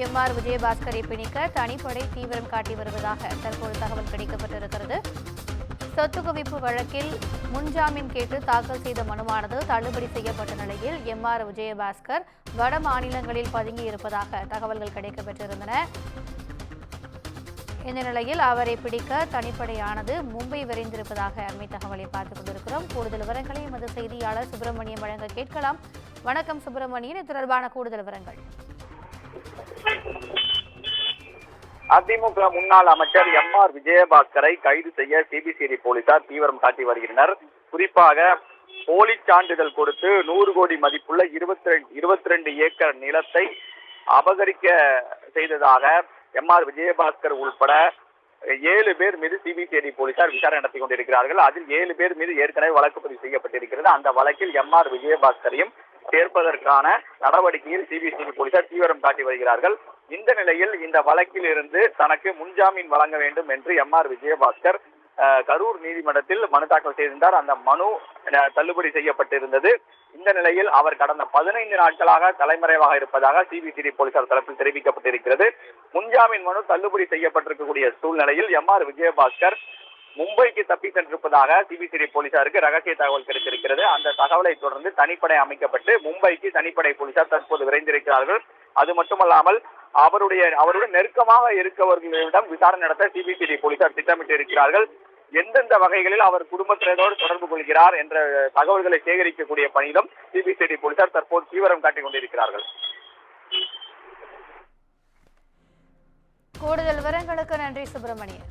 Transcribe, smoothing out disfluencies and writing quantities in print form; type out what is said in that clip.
MR. விஜயபாஸ்கரை பிணிக்க தனிப்படை தீவிரம் காட்டி வருவதாக தற்போது தகவல் கிடைக்கப்பட்டிருக்கிறது. சொத்து குவிப்பு வழக்கில் முன்ஜாமீன் கேட்டு தாக்கல் செய்த மனுவானது தள்ளுபடி செய்யப்பட்ட நிலையில் எம்.ஆர். விஜயபாஸ்கர் வட மாநிலங்களில் பதுங்கியிருப்பதாக தகவல்கள் கிடைக்கப்பெற்றிருந்தன. இந்த நிலையில் அவரை பிடிக்க தனிப்படையானது மும்பை விரைந்திருப்பதாக அண்மை தகவலை பார்த்துக் கொண்டிருக்கிறோம். கூடுதல் விவரங்களை எமது செய்தியாளர் சுப்பிரமணியம் வழங்க கேட்கலாம். வணக்கம் சுப்பிரமணியன், இது தொடர்பான கூடுதல் விவரங்கள். அதிமுக முன்னாள் அமைச்சர் எம்.ஆர். விஜயபாஸ்கரை கைது செய்ய சிபிசிஐடி போலீசார் தீவிரம் காட்டி வருகின்றனர். குறிப்பாக போலி சான்றிதழ் கொடுத்து 100 கோடி மதிப்புள்ள 22 ஏக்கர் நிலத்தை அபகரிக்க செய்ததாக எம்.ஆர். விஜயபாஸ்கர் உள்பட 7 பேர் மீது சிபிசிஐடி போலீசார் விசாரணை நடத்தி கொண்டிருக்கிறார்கள். அதில் 7 பேர் மீது ஏற்கனவே வழக்கு பதிவு செய்யப்பட்டிருக்கிறது. அந்த வழக்கில் எம்.ஆர். விஜயபாஸ்கரையும் சேர்ப்பதற்கான நடவடிக்கையில் சிபிசிஐடி போலீசார் தீவிரம் காட்டி வருகிறார்கள். இந்த நிலையில் இந்த வழக்கில் இருந்து தனக்கு முன்ஜாமீன் வழங்க வேண்டும் என்று எம்.ஆர். விஜயபாஸ்கர் கரூர் நீதிமன்றத்தில் மனு தாக்கல் செய்திருந்தார். அந்த மனு தள்ளுபடி செய்யப்பட்டிருந்தது. இந்த நிலையில் அவர் கடந்த 15 நாட்களாக தலைமறைவாக இருப்பதாக சிபிசிஐடி போலீசார் தரப்பில் தெரிவிக்கப்பட்டிருக்கிறது. முன்ஜாமீன் மனு தள்ளுபடி செய்யப்பட்டிருக்கக்கூடிய சூழ்நிலையில் எம்.ஆர். விஜயபாஸ்கர் மும்பைக்கு தப்பி சென்றிருப்பதாக சிபிசிஐடி போலீசாருக்கு ரகசிய தகவல் கிடைத்திருக்கிறது. அந்த தகவலை தொடர்ந்து தனிப்படை அமைக்கப்பட்டு மும்பைக்கு தனிப்படை போலீசார் தற்போது விரைந்திருக்கிறார்கள். அது மட்டுமல்லாமல் அவருடன் நெருக்கமாக இருக்கவர்களிடம் விசாரணை நடத்த சிபிசிஐடி போலீசார் திட்டமிட்டு இருக்கிறார்கள். எந்தெந்த வகைகளில் அவர் குடும்பத்தினரோடு தொடர்பு கொள்கிறார் என்ற தகவல்களை சேகரிக்கக்கூடிய பணியிலும் சிபிசிஐடி போலீசார் தற்போது தீவிரம் காட்டிக் கொண்டிருக்கிறார்கள். கூடுதல் விவரங்களுக்கு நன்றி சுப்பிரமணியன்.